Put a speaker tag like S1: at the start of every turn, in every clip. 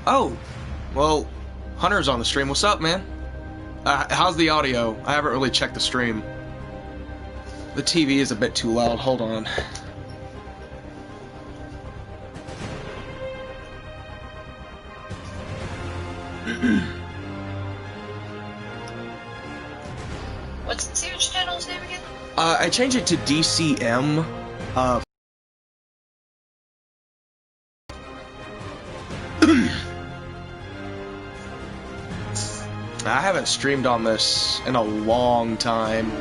S1: Oh, well, Hunter's on the stream. What's up, man? How's the audio? I haven't really checked the stream. The TV is a bit too loud. Hold on.
S2: What's your channel's name again?
S1: I changed it to DCM. I haven't streamed on this in a long time.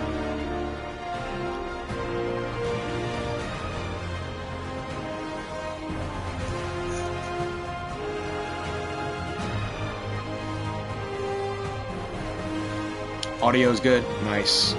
S1: Audio's good. Nice.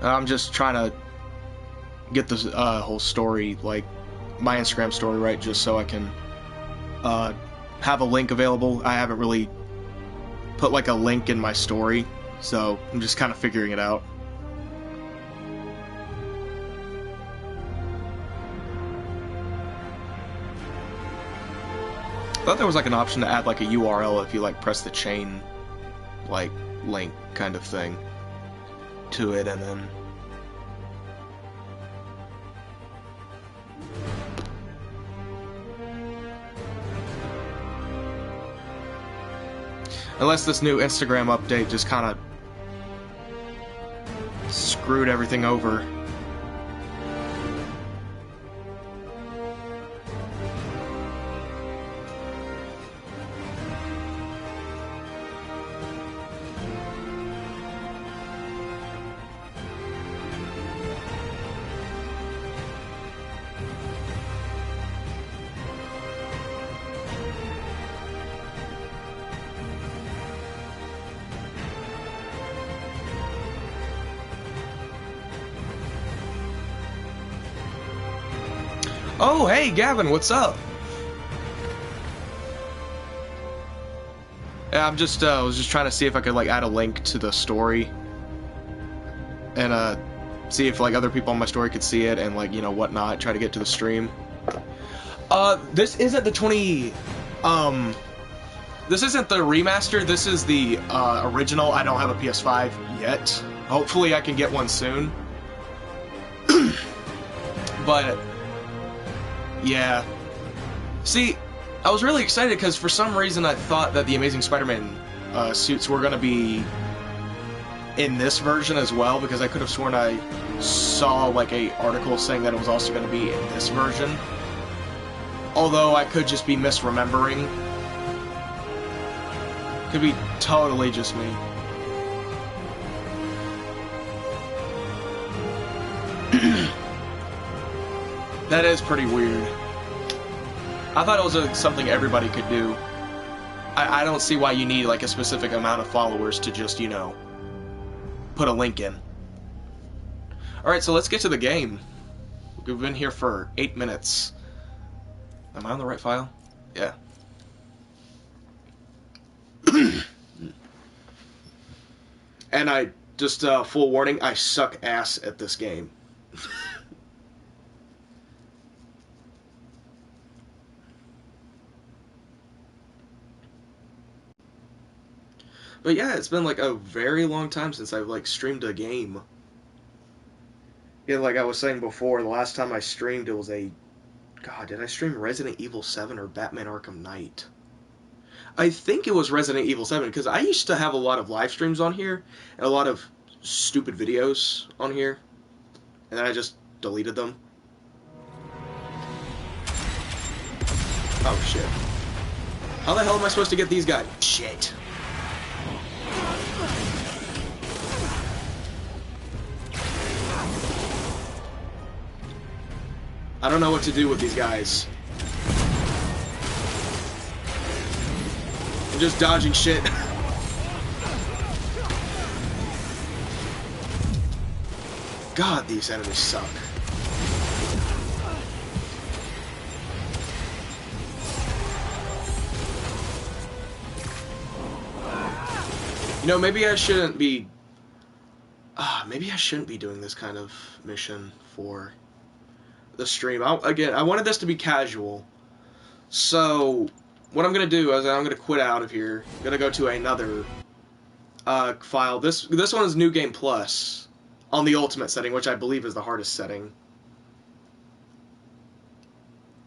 S1: I'm just trying to get this whole story, like my Instagram story, right, just so I can have a link available. I haven't really put like a link in my story, so I'm just kind of figuring it out. I thought there was like an option to add like a URL if you like press the chain like link kind of thing to it, and then unless this new Instagram update just kind of screwed everything over. Oh, hey, Gavin, what's up? Yeah, I'm just, was just trying to see if I could, like, add a link to the story. And, see if, like, other people on my story could see it and, like, you know, whatnot, try to get to the stream. This isn't the this isn't the remaster, this is the, original. I don't have a PS5 yet. Hopefully I can get one soon. But... yeah. See, I was really excited because for some reason I thought that the Amazing Spider-Man suits were going to be in this version as well, because I could have sworn I saw like a article saying that it was also going to be in this version. Although I could just be misremembering. Could be totally just me. That is pretty weird. I thought it was something everybody could do. I don't see why you need like a specific amount of followers to just, you know, put a link in. Alright, so let's get to the game. We've been here for 8 minutes. Am I on the right file? Yeah. And I, just full warning, I suck ass at this game. But yeah, it's been like a very long time since I've like streamed a game. Yeah, like I was saying before, the last time I streamed it was God, did I stream Resident Evil 7 or Batman Arkham Knight? I think it was Resident Evil 7, because I used to have a lot of live streams on here, and a lot of stupid videos on here, and then I just deleted them. Oh shit. How the hell am I supposed to get these guys? Shit. I don't know what to do with these guys. I'm just dodging shit. God, these enemies suck. You know, maybe I shouldn't be... maybe I shouldn't be doing this kind of mission for the stream. Again, I wanted this to be casual. So, what I'm going to do is I'm going to quit out of here. I'm going to go to another file. This one is New Game Plus on the Ultimate setting, which I believe is the hardest setting.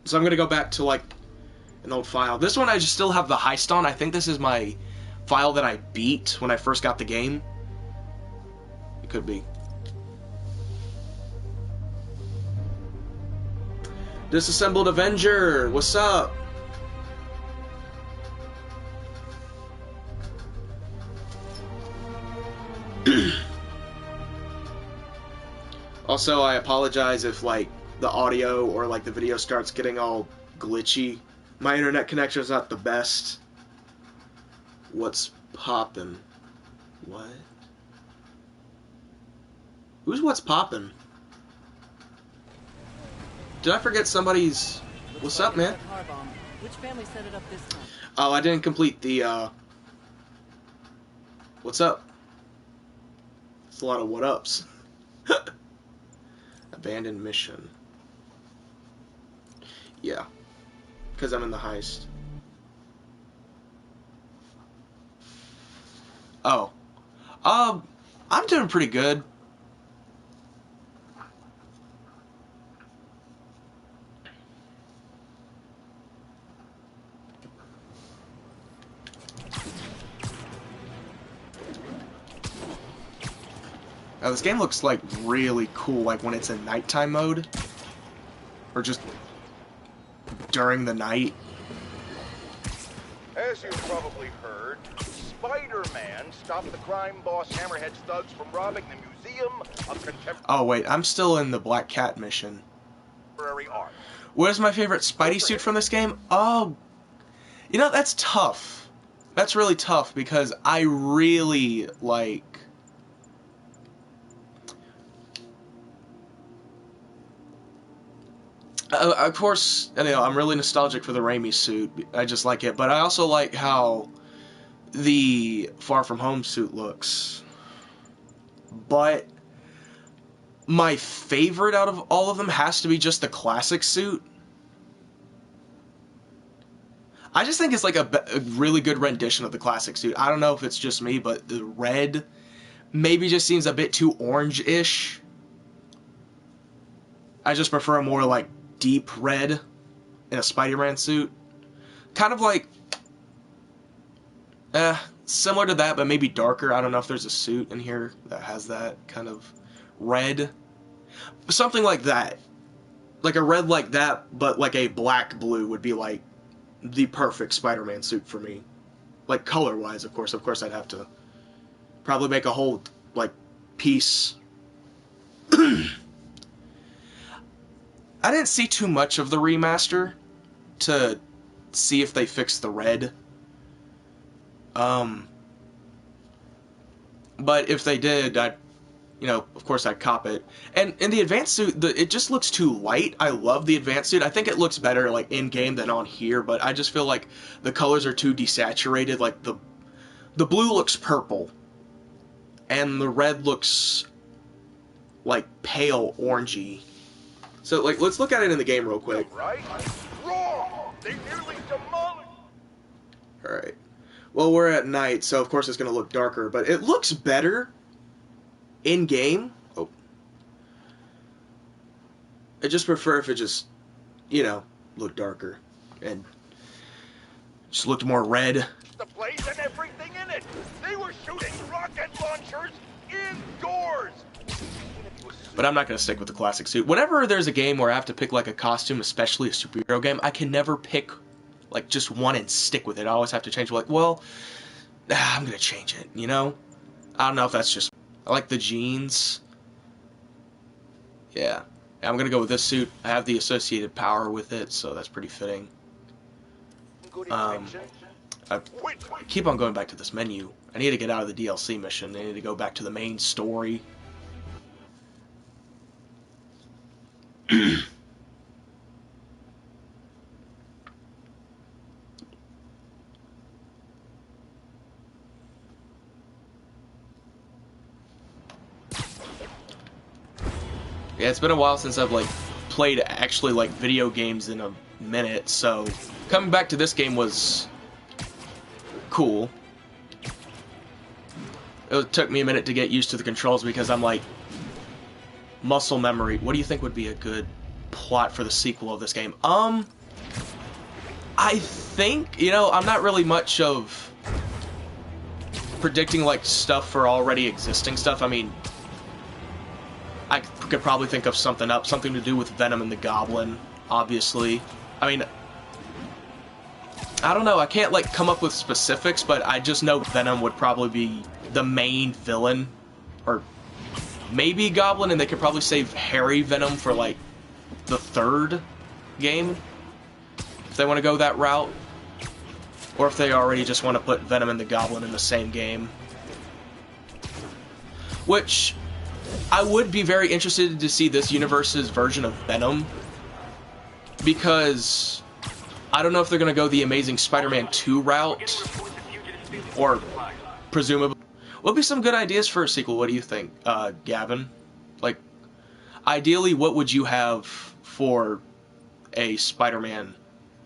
S1: So I'm going to go back to, like, an old file. This one I just still have the heist on. I think this is my file that I beat when I first got the game. It could be. Disassembled Avenger, what's up? Also, I apologize if, like, the audio or, like, the video starts getting all glitchy. My internet connection is not the best. What's poppin'? What? Who's what's poppin'? Did I forget somebody's... What's up, man?
S3: Which family set it up this time?
S1: Oh, I didn't complete the, What's up? It's a lot of what-ups. Abandoned mission. Yeah. Because I'm in the heist. Oh. I'm doing pretty good. Now, this game looks like really cool, like when it's in nighttime mode, or just during the night.
S4: As you've probably heard, Spider-Man stopped the crime boss Hammerhead's thugs from robbing the Museum of Contemporary
S1: Oh wait, I'm still in the Black Cat mission.
S4: Art.
S1: What is my favorite Spidey suit from this game? Oh, you know, that's tough. That's really tough because I really like... of course, you know, I'm really nostalgic for the Raimi suit. I just like it. But I also like how the Far From Home suit looks. But my favorite out of all of them has to be just the classic suit. I just think it's like a really good rendition of the classic suit. I don't know if it's just me, but the red maybe just seems a bit too orange-ish. I just prefer a more like deep red in a Spider-Man suit. Kind of like similar to that, but maybe darker. I don't know if there's a suit in here that has that kind of red. Something like that. Like a red like that, but like a black blue would be like the perfect Spider-Man suit for me. Like color-wise, of course. Of course I'd have to probably make a whole like piece. I didn't see too much of the remaster to see if they fixed the red. But if they did, you know, of course I'd cop it. And in the advanced suit, it just looks too light. I love the advanced suit. I think it looks better like in-game than on here, but I just feel like the colors are too desaturated. Like the blue looks purple, and the red looks like pale orangey. So like, let's look at it in the game real quick.
S4: Right? Wrong! They nearly demolished.
S1: All right. Well, we're at night, so of course it's going to look darker, but it looks better in-game. Oh. I just prefer if it just, you know, looked darker and just looked more red.
S4: The place and everything in it. They were shooting rocket launchers indoors.
S1: But I'm not going to stick with the classic suit. Whenever there's a game where I have to pick like a costume, especially a superhero game, I can never pick like just one and stick with it. I always have to change. Like, well, I'm going to change it, you know? I don't know if that's just... I like the jeans. Yeah. I'm going to go with this suit. I have the associated power with it, so that's pretty fitting. I keep on going back to this menu. I need to get out of the DLC mission. I need to go back to the main story. Yeah, it's been a while since I've like played actually like video games in a minute, so coming back to this game was cool. It took me a minute to get used to the controls because I'm like, muscle memory. What do you think would be a good plot for the sequel of this game? I think, you know, I'm not really much of predicting like stuff for already existing stuff. I mean, I could probably think of something to do with Venom and the Goblin, obviously. I mean, I don't know, I can't like come up with specifics, but I just know Venom would probably be the main villain, or maybe Goblin, and they could probably save Harry Venom for like the third game, if they want to go that route, or if they already just want to put Venom and the Goblin in the same game. Which, I would be very interested to see this universe's version of Venom, because I don't know if they're going to go the Amazing Spider-Man 2 route, or presumably. What would be some good ideas for a sequel? What do you think, Gavin? Like, ideally, what would you have for a Spider-Man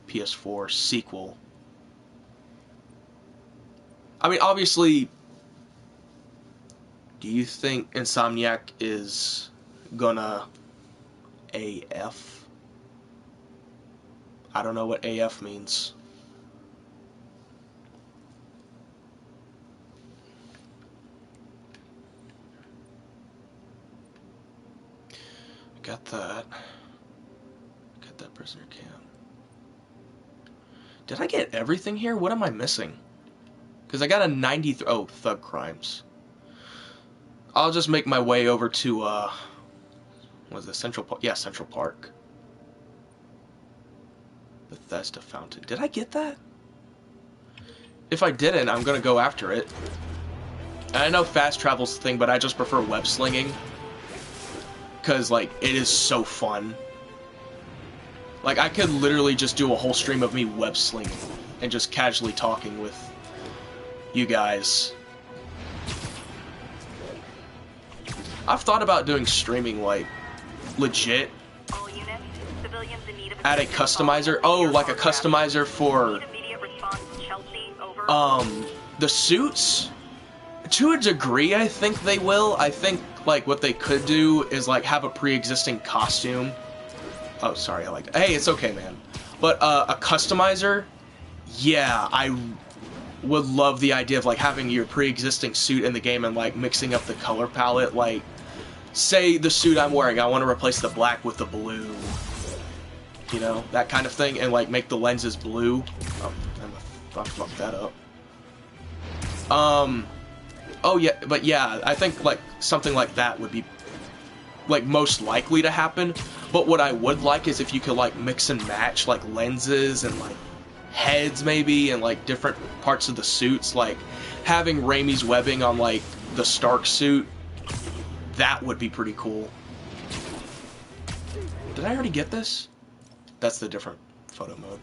S1: PS4 sequel? I mean, obviously, do you think Insomniac is gonna AF? I don't know what AF means. Got that. Got that prisoner camp. Did I get everything here? What am I missing? Because I got a 93... Oh, thug crimes. I'll just make my way over to, what was it, Central Park? Yeah, Central Park. Bethesda Fountain. Did I get that? If I didn't, I'm gonna go after it. And I know fast travel's the thing, but I just prefer web slinging. Because, like, it is so fun. Like, I could literally just do a whole stream of me web slinging and just casually talking with you guys. I've thought about doing streaming, like, legit at a customizer. Oh, like a customizer for the suits? To a degree, I think they will. I think, like, what they could do is, like, have a pre-existing costume. Oh, sorry, hey, it's okay, man. But, a customizer? Yeah, I would love the idea of, like, having your pre-existing suit in the game and, like, mixing up the color palette. Like, say the suit I'm wearing, I want to replace the black with the blue. You know, that kind of thing, and, like, make the lenses blue. Oh, I fucked that up. Oh, yeah, but yeah, I think, like, something like that would be, like, most likely to happen. But what I would like is if you could, like, mix and match, like, lenses and, like, heads, maybe, and, like, different parts of the suits. Like, having Raimi's webbing on, like, the Stark suit, that would be pretty cool. Did I already get this? That's the different photo mode.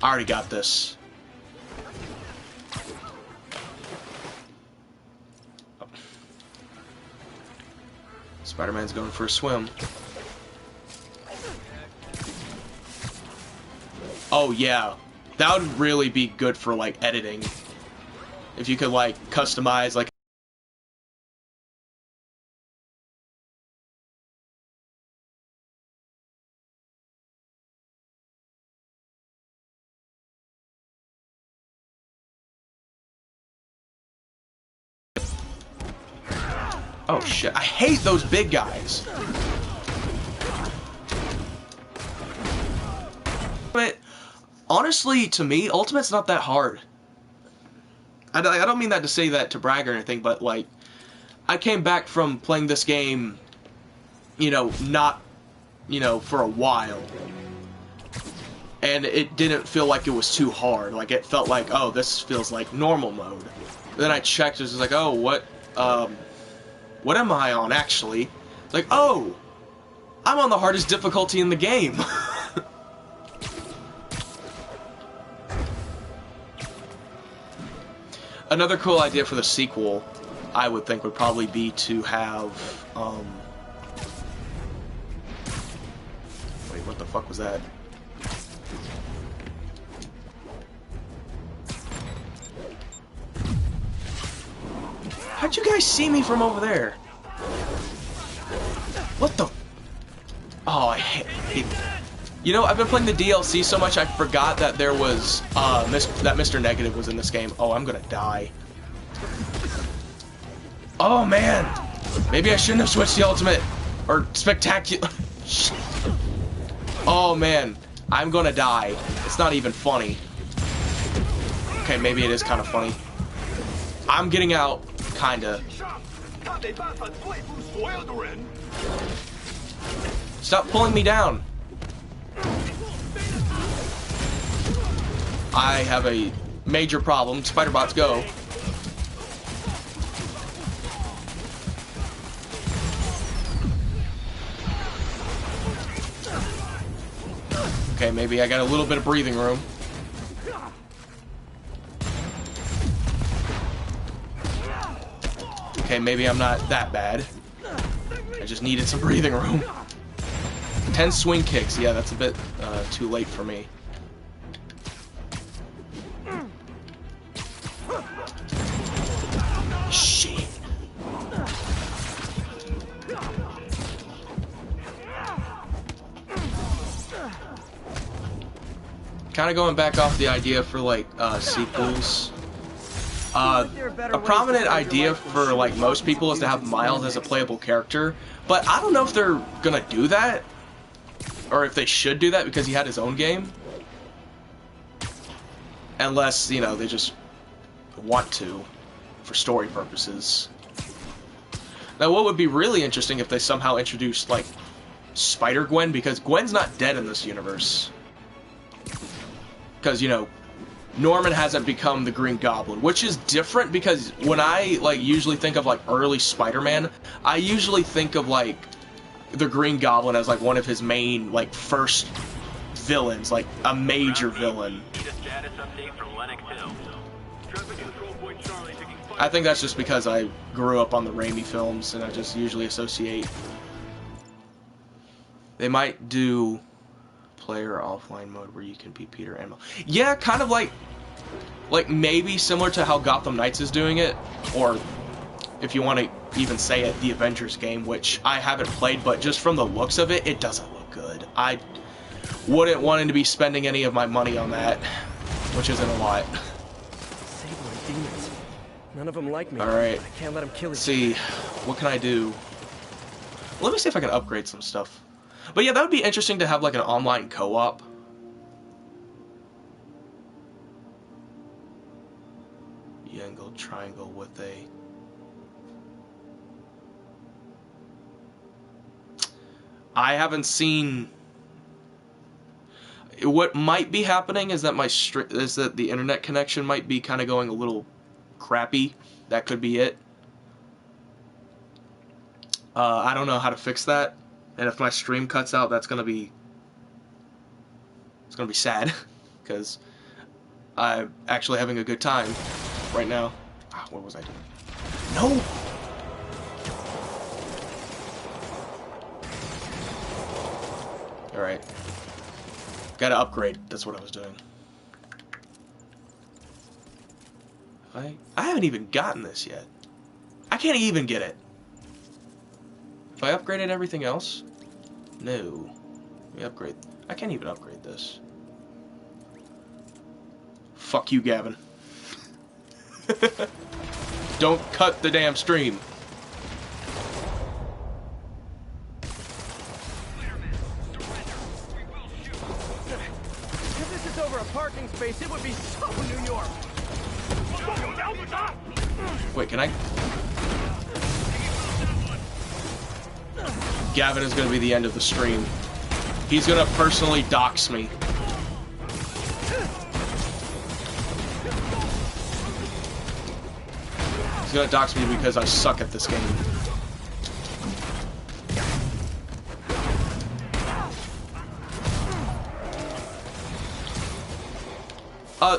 S1: I already got this. Spider-Man's going for a swim. Oh yeah, that would really be good for, like, editing. If you could, like, customize, like, oh shit, I hate those big guys. But honestly, to me, Ultimate's not that hard. I don't mean that to say that to brag or anything, but, like, I came back from playing this game, you know, not, you know, for a while. And it didn't feel like it was too hard. Like, it felt like, oh, this feels like normal mode. Then I checked, it was like, oh, what am I on, actually? It's like, oh, I'm on the hardest difficulty in the game. Another cool idea for the sequel, I would think, would probably be to have, wait, what the fuck was that? How'd you guys see me from over there? What the? Oh, I hate... You know, I've been playing the DLC so much I forgot that there was, that Mr. Negative was in this game. Oh, I'm gonna die. Oh, man! Maybe I shouldn't have switched the Ultimate. Or Spectacular. Oh, man. I'm gonna die. It's not even funny. Okay, maybe it is kind of funny. I'm getting out, kinda. Stop pulling me down. I have a major problem. Spider-Bots, go. Okay, maybe I got a little bit of breathing room. Okay, maybe I'm not that bad. I just needed some breathing room. 10 swing kicks. Yeah, that's a bit too late for me. Shit. Kind of going back off the idea for, like, sequels. A prominent idea for like most people is to have Miles as a playable character, but I don't know if they're gonna do that, or if they should do that because he had his own game. Unless, you know, they just want to, for story purposes. Now, what would be really interesting if they somehow introduced, like, Spider-Gwen, because Gwen's not dead in this universe. Because, you know, Norman hasn't become the Green Goblin, which is different because when I, like, usually think of, like, early Spider-Man, I usually think of, like, the Green Goblin as, like, one of his main, like, first villains, like, a major villain. I think that's just because I grew up on the Raimi films, and I just usually associate. They might do player offline mode where you can be Peter and Miles. Yeah, kind of like maybe similar to how Gotham Knights is doing it, or if you want to even say it, the Avengers game, which I haven't played, but just from the looks of it, it doesn't look good. I wouldn't want to be spending any of my money on that, which isn't a lot.
S5: Save my demons. None of them like me.
S1: Alright.
S5: I can't let them kill each other.
S1: See, what can I do? Let me see if I can upgrade some stuff. But yeah, that would be interesting to have like an online co-op. Angle triangle with a... I haven't seen... What might be happening is that the internet connection might be kind of going a little crappy. That could be it. I don't know how to fix that, and if my stream cuts out, it's gonna be sad because I'm actually having a good time right now. What was I doing? No. All right. Gotta upgrade. That's what I was doing. I haven't even gotten this yet. I can't even get it. Have I upgraded everything else? No. Let me upgrade. I can't even upgrade this. Fuck you, Gavin. Don't cut the damn stream.
S5: If this is over a parking space, it would be so New York.
S1: Wait, can I? Gavin is going to be the end of the stream. He's going to personally dox me. He's going to dox me because I suck at this game.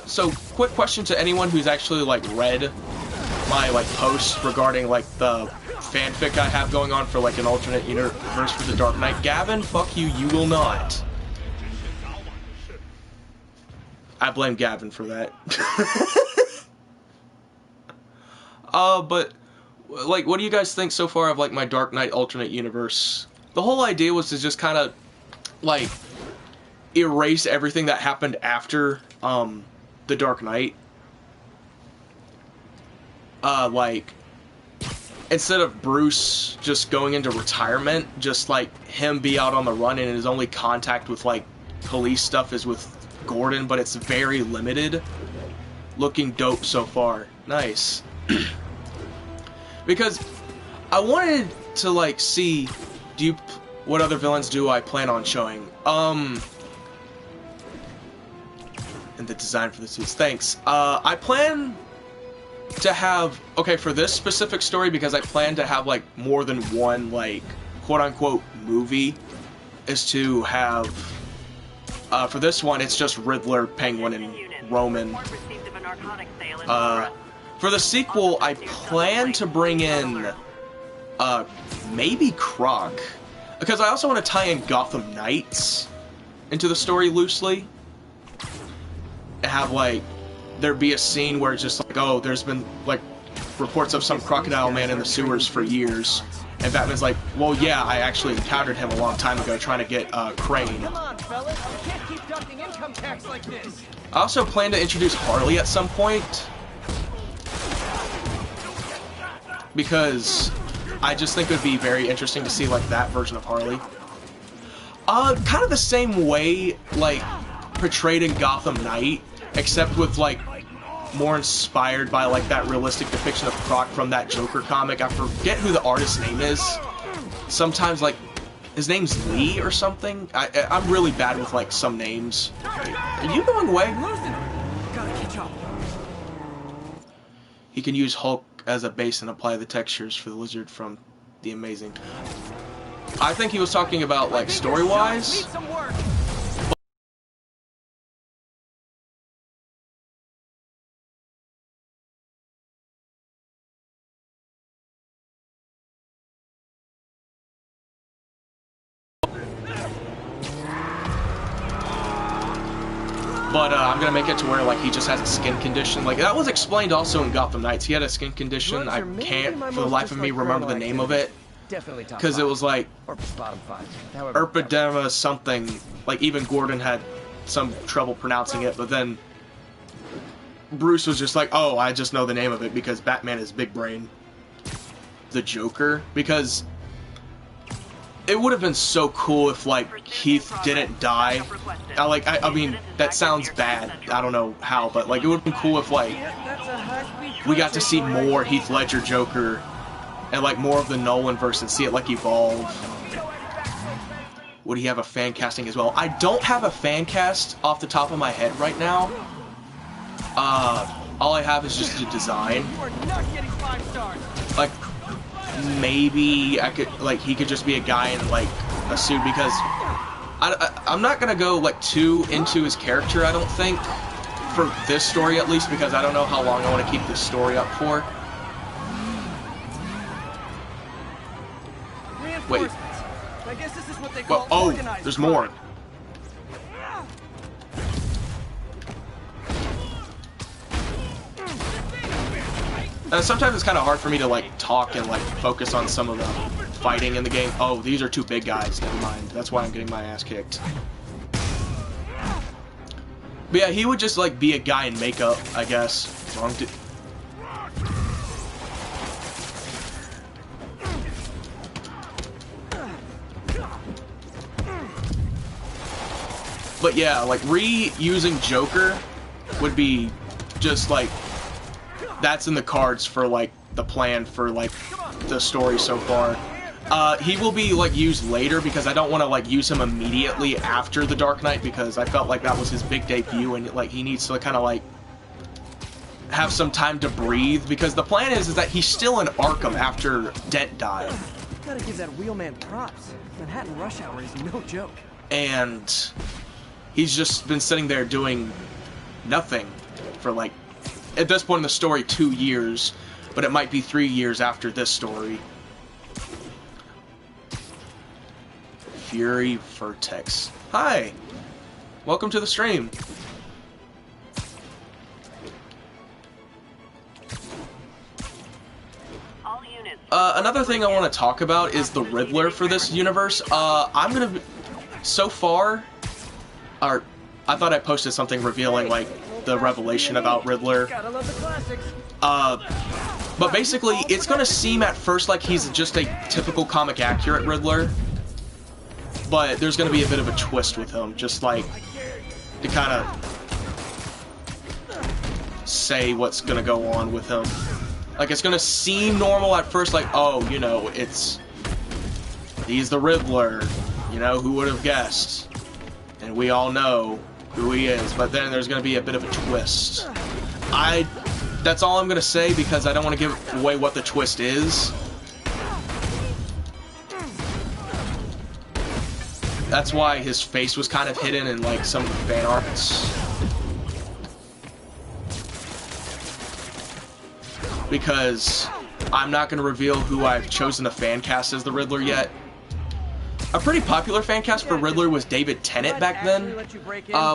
S1: So, quick question to anyone who's actually, like, read my, like, posts regarding, like, the fanfic I have going on for, like, an alternate universe for The Dark Knight. Gavin, fuck you, you will not. I blame Gavin for that. But, like, what do you guys think so far of, like, my Dark Knight alternate universe? The whole idea was to just kind of, like, erase everything that happened after, The Dark Knight. Like, instead of Bruce just going into retirement, just, like, him be out on the run and his only contact with, like, police stuff is with Gordon, but it's very limited. Looking dope so far. Nice. Because I wanted to, like, see, what other villains do I plan on showing? And the design for the suits. Thanks. I plan to have, okay, for this specific story, because I plan to have, like, more than one, like, quote-unquote movie, is to have, for this one, it's just Riddler, Penguin, and Roman. For the sequel, I plan to bring in, maybe Croc, because I also want to tie in Gotham Knights into the story loosely. Have, like, there be a scene where it's just like, oh, there's been, like, reports of some crocodile man in the sewers for years, and Batman's like, well, yeah, I actually encountered him a long time ago trying to get Crane.
S5: Come on, fellas. You can't keep ducking income tax like this.
S1: I also plan to introduce Harley at some point. because I just think it would be very interesting to see like that version of Harley. Kind of the same way like portrayed in Gotham Knight, except with like more inspired by like that realistic depiction of Croc from that Joker comic. I forget who the artist's name is. Sometimes like his name's Lee or something. I'm really bad with like some names. Are you going away?
S5: Gotta catch up.
S1: He can use Hulk as a base and apply the textures for the lizard from The Amazing. I think he was talking about like story-wise. But I'm gonna make it to where like he just has a skin condition. Like that was explained also in Gotham Knights. He had a skin condition. I can't for the life of me remember the name of it.
S5: Definitely top
S1: Because it was like
S5: or bottom 5. However,
S1: Erpidema something. Like even Gordon had some trouble pronouncing it. But then Bruce was just like, oh, I just know the name of it because Batman is big brain. The Joker. Because it would have been so cool if like Heath didn't die. I mean that sounds bad. I don't know how, but like it would have been cool if like we got to see more Heath Ledger Joker and like more of the Nolan verse and see it like evolve. Would he have a fan casting as well? I don't have a fan cast off the top of my head right now. All I have is just a design. Like maybe I could like he could just be a guy in like a suit because I'm not gonna go like too into his character. I don't think for this story at least because I don't know how long I want to keep this story up for. Wait.
S5: I guess this is what they call
S1: Oh,
S5: organized
S1: there's more. Sometimes it's kind of hard for me to like talk and like focus on some of the fighting in the game. Oh, these are two big guys. Never mind. That's why I'm getting my ass kicked. But yeah, he would just like be a guy in makeup, I guess. Wrong. But yeah, like reusing Joker would be just like that's in the cards for like the plan for like the story so far. He will be like used later because I don't want to like use him immediately after the Dark Knight because I felt like that was his big debut and like he needs to kind of like have some time to breathe because the plan is that he's still in Arkham after Dent died.
S5: Gotta give that wheelman props. Manhattan rush hour is no joke.
S1: And he's just been sitting there doing nothing for like at this point in the story 2 years, but it might be 3 years after this story. Fury Vertex. Hi! Welcome to the stream. Another thing I want to talk about is the Riddler for this universe. I'm gonna be, so far, I thought I posted something revealing like the revelation about Riddler.
S5: Gotta love the classics.
S1: But basically, it's gonna seem at first like he's just a typical comic accurate Riddler. But there's gonna be a bit of a twist with him, just like to kind of say what's gonna go on with him. Like it's gonna seem normal at first, like oh, you know, he's the Riddler. You know, who would have guessed? And we all know who he is. But then there's gonna be a bit of a twist. That's all I'm gonna say because I don't want to give away what the twist is. That's why his face was kind of hidden in like some of the fan arts. Because I'm not going to reveal who I've chosen to fan cast as the Riddler yet. A pretty popular fan cast for Riddler was David Tennant back then,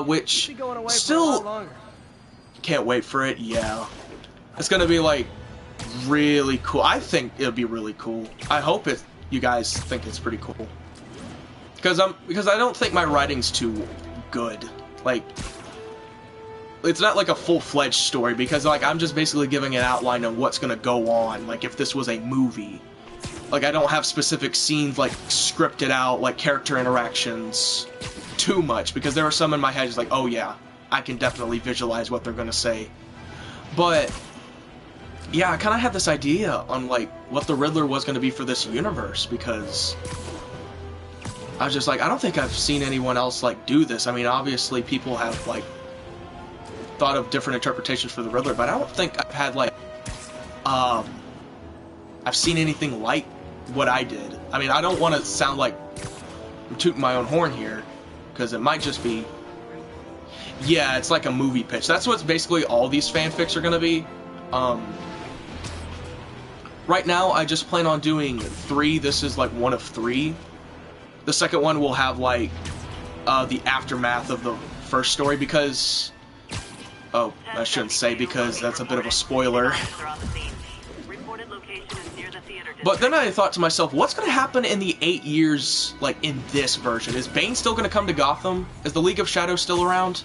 S1: which still can't wait for it. Yeah, it's going to be like really cool. I think it'll be really cool. I hope you guys think it's pretty cool. Because I don't think my writing's too good. Like it's not like a full-fledged story, because like I'm just basically giving an outline of what's gonna go on, like if this was a movie. Like I don't have specific scenes like scripted out, like character interactions too much, because there are some in my head just like, oh yeah, I can definitely visualize what they're gonna say. But yeah, I kind of had this idea on like what the Riddler was gonna be for this universe, because I was just like, I don't think I've seen anyone else like do this. I mean, obviously people have like thought of different interpretations for the Riddler, but I don't think I've had like I've seen anything like what I did. I mean, I don't want to sound like I'm tooting my own horn here, because it might just be, yeah, it's like a movie pitch. That's what basically all these fanfics are gonna be. Right now I just plan on doing 3. This is like one of 3. The second one will have like the aftermath of the first story, because oh, I shouldn't say, because that's a bit of a spoiler. But then I thought to myself, what's going to happen in the 8 years, like, in this version? Is Bane still going to come to Gotham? Is the League of Shadows still around?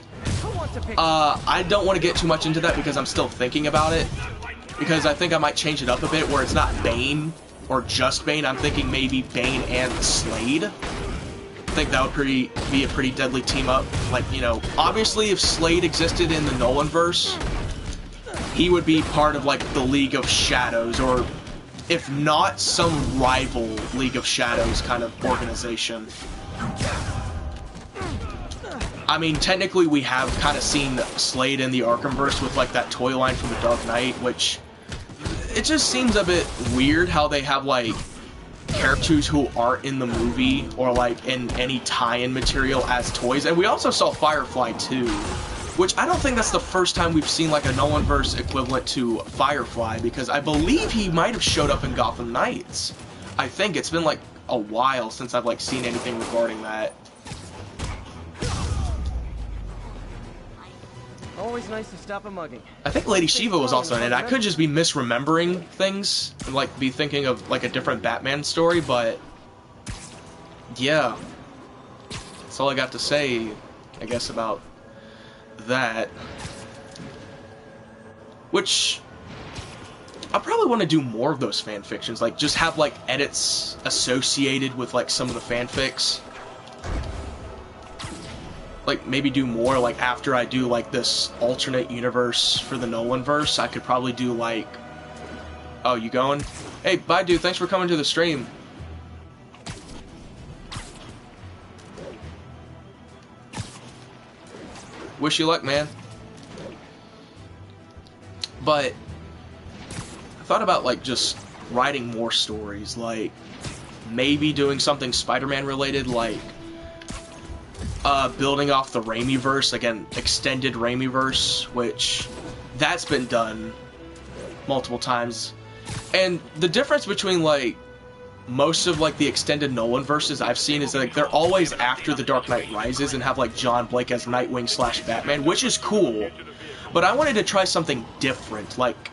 S1: I don't want to get too much into that, because I'm still thinking about it. Because I think I might change it up a bit, where it's not Bane, or just Bane. I'm thinking maybe Bane and Slade. I think that would be a pretty deadly team up. Like, you know, obviously if Slade existed in the Nolanverse, he would be part of like the League of Shadows, or if not, some rival League of Shadows kind of organization. I mean, technically we have kind of seen Slade in the Arkhamverse with like that toy line from the Dark Knight, which it just seems a bit weird how they have like characters who aren't in the movie or like in any tie-in material as toys. And we also saw Firefly too, which I don't think that's the first time we've seen like a Nolanverse equivalent to Firefly, because I believe he might have showed up in Gotham Knights. I think it's been like a while since I've like seen anything regarding that.
S5: Always nice to stop a mugging.
S1: I think Lady Shiva was also in it. I could just be misremembering things and like be thinking of like a different Batman story, but yeah, that's all I got to say, I guess, about that. Which I probably want to do more of those fan fictions, like just have like edits associated with like some of the fanfics. Like, maybe do more, like, after I do, like, this alternate universe for the Nolanverse, I could probably do, like... Oh, you going? Hey, bye, dude. Thanks for coming to the stream. Wish you luck, man. But I thought about, like, just writing more stories, like, maybe doing something Spider-Man related, like... building off the Raimiverse, again, extended Raimiverse, which that's been done multiple times. And the difference between like most of like the extended Nolanverses I've seen is like they're always after The Dark Knight Rises and have like John Blake as Nightwing / Batman, which is cool. But I wanted to try something different, like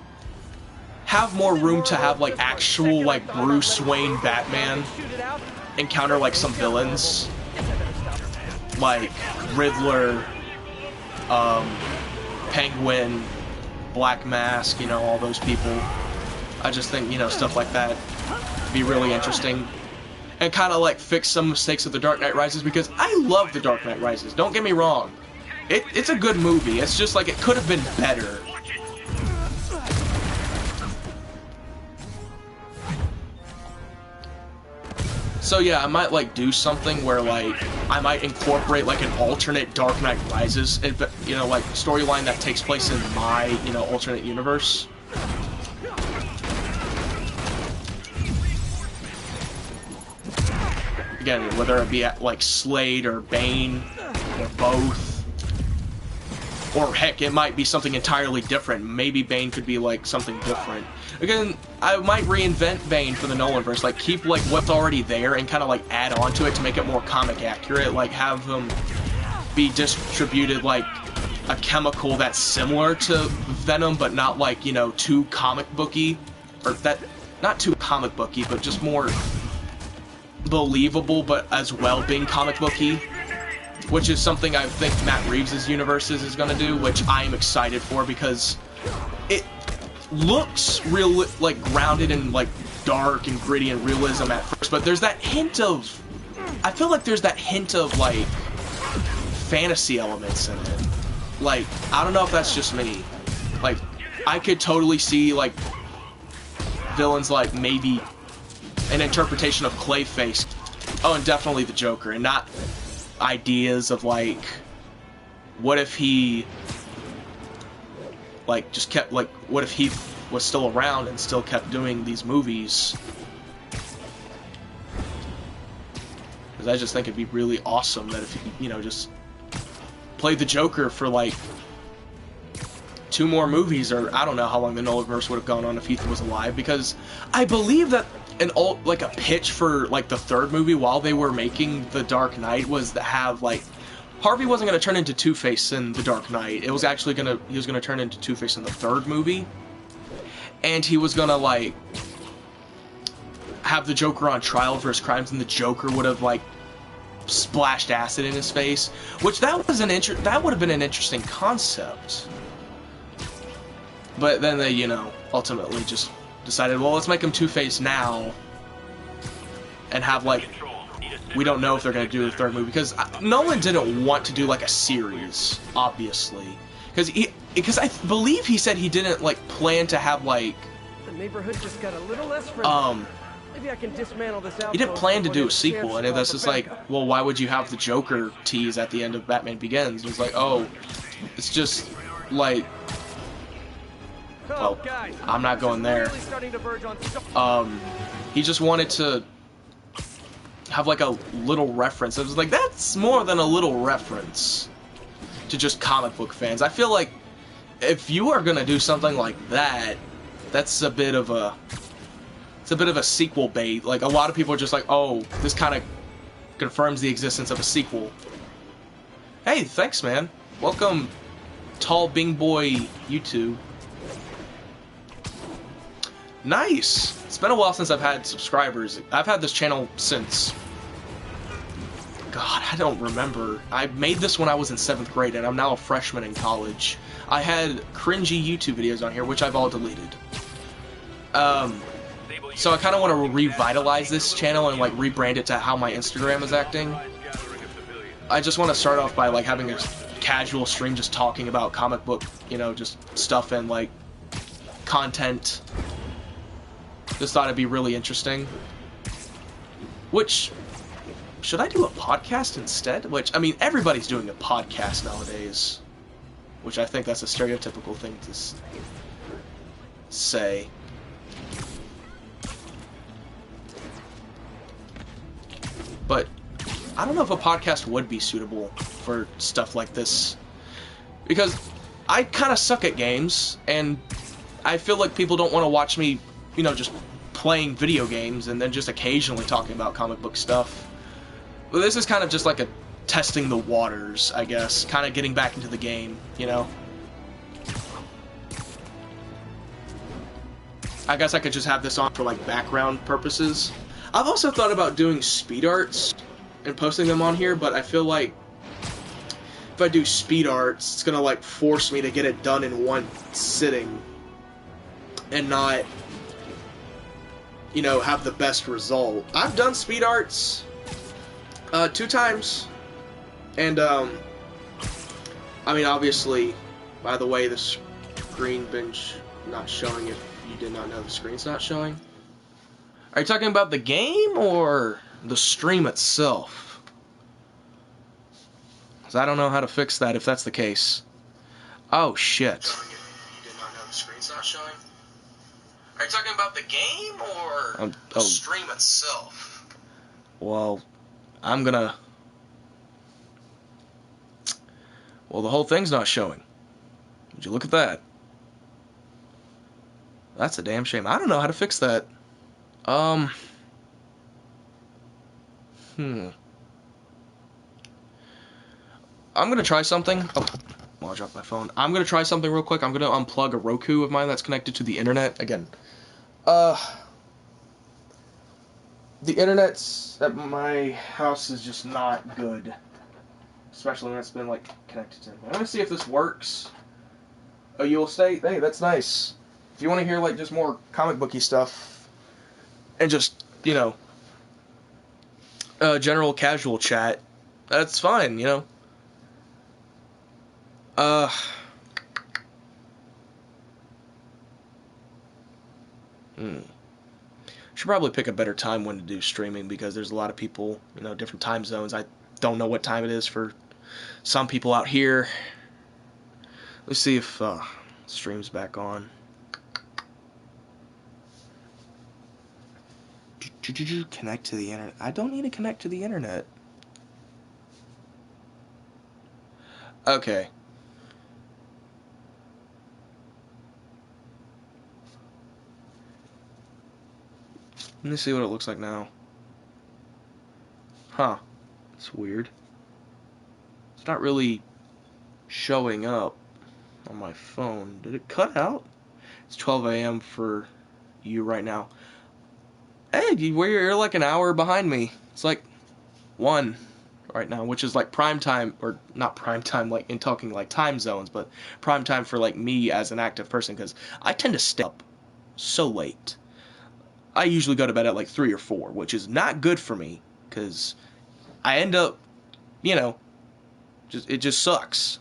S1: have more room to have like actual like Bruce Wayne Batman encounter like some villains. Like Riddler, Penguin, Black Mask, you know, all those people. I just think, you know, stuff like that would be really interesting. And kind of like fix some mistakes of The Dark Knight Rises, because I love The Dark Knight Rises, don't get me wrong. It's a good movie, it's just like it could have been better. So yeah, I might like do something where like I might incorporate like an alternate Dark Knight Rises, you know, like storyline that takes place in my, you know, alternate universe. Again, whether it be at like Slade or Bane or both. Or heck, it might be something entirely different. Maybe Bane could be like something different. Again, I might reinvent Bane for the Nolanverse, like keep like what's already there and kind of like add on to it to make it more comic accurate, like have him be distributed like a chemical that's similar to Venom, but not like, you know, too comic booky, or that, not too comic booky, but just more believable, but as well being comic booky. which is something I think Matt Reeves' universe is going to do, which I am excited for because it looks real, like grounded in like dark and gritty and realism at first, but there's that hint of, I feel like there's that hint of like fantasy elements in it. Like, I don't know if that's just me. Like, I could totally see like villains like maybe an interpretation of Clayface. Oh, and definitely the Joker, and not ideas of like, what if he like just kept like, what if he was still around and still kept doing these movies? Because I just think it'd be really awesome that if he, you know, just played the Joker for like 2 more movies, or I don't know how long the Nolaverse would have gone on if Heath was alive, because I believe that like a pitch for like the 3rd movie while they were making The Dark Knight was to have like Harvey wasn't going to turn into Two-Face in The Dark Knight. It was actually he was going to turn into Two-Face in the 3rd movie, and he was going to like have the Joker on trial for his crimes, and the Joker would have like splashed acid in his face, which that would have been an interesting concept. But then they, you know, ultimately just decided, well, let's make him Two-Face now, and have like, we don't know if they're going to do the 3rd movie, because Nolan didn't want to do like a series, obviously, because I believe he said he didn't like plan to have like
S5: The neighborhood just got a little less friendly. Maybe I can dismantle this out.
S1: he didn't plan to do a sequel, and that's just like, well, why would you have the Joker tease at the end of Batman Begins? It's like, oh, it's just like, well, I'm not going there. He just wanted to have like a little reference. It was like, that's more than a little reference to just comic book fans. I feel like if you are gonna do something like that, that's a bit of a sequel bait. Like, a lot of people are just like, oh, this kind of confirms the existence of a sequel. Hey, thanks, man. Welcome, Tall Bing Boy YouTube. Nice! It's been a while since I've had subscribers. I've had this channel since... God, I don't remember. I made this when I was in 7th grade, and I'm now a freshman in college. I had cringy YouTube videos on here, which I've all deleted. So I kind of want to revitalize this channel and like rebrand it to how my Instagram is acting. I just want to start off by like having a casual stream just talking about comic book, you know, just stuff and like content. Just thought it'd be really interesting. Which, should I do a podcast instead? Which, I mean, everybody's doing a podcast nowadays. Which I think that's a stereotypical thing to say. But I don't know if a podcast would be suitable for stuff like this. Because I kind of suck at games, and I feel like people don't want to watch me, you know, just playing video games and then just occasionally talking about comic book stuff. But this is kind of just like a testing the waters, I guess. Kind of getting back into the game, you know? I guess I could just have this on for like background purposes. I've also thought about doing speed arts and posting them on here, but I feel like if I do speed arts, it's gonna like force me to get it done in one sitting and not, you know, have the best result. I've done speed arts 2 times, and I mean, obviously, by the way, the screen binge not showing if you did not know the screen's not showing. Are you talking about the game or the stream itself? Because I don't know how to fix that if that's the case. Oh, shit. You did not know the screen's not showing? Are you talking about the game or the stream itself? Well, I'm gonna... Well, the whole thing's not showing. Would you look at that? That's a damn shame. I don't know how to fix that. I'm gonna try something. Oh, well, I dropped my phone. I'm gonna try something real quick. I'm gonna unplug a Roku of mine that's connected to the internet. Again, the internet at my house is just not good. especially when it's been like connected to. Let me see if this works. Oh, you will stay. Hey, that's nice. If you want to hear like just more comic booky stuff, and just general casual chat, that's fine. Should probably pick a better time when to do streaming because there's a lot of people, different time zones. I don't know what time it is for some people out here. Let's see if stream's back on. Connect to the internet. I don't need to connect to the internet. Okay. Let me see what it looks like now. Huh. It's weird. It's not really showing up on my phone. Did it cut out? It's 12 a.m. for you right now. Hey, you're like an hour behind me. It's like 1 right now, which is like prime time, or not prime time like in talking like time zones, but prime time for like me as an active person, because I tend to stay up so late. I usually go to bed at like 3 or 4, which is not good for me, because I end up, it just sucks.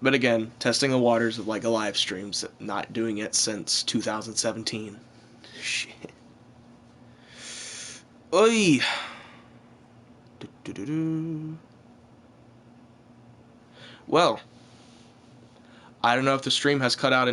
S1: But again, testing the waters of like a live stream, not doing it since 2017. Shit. Oi. Well, I don't know if the stream has cut out in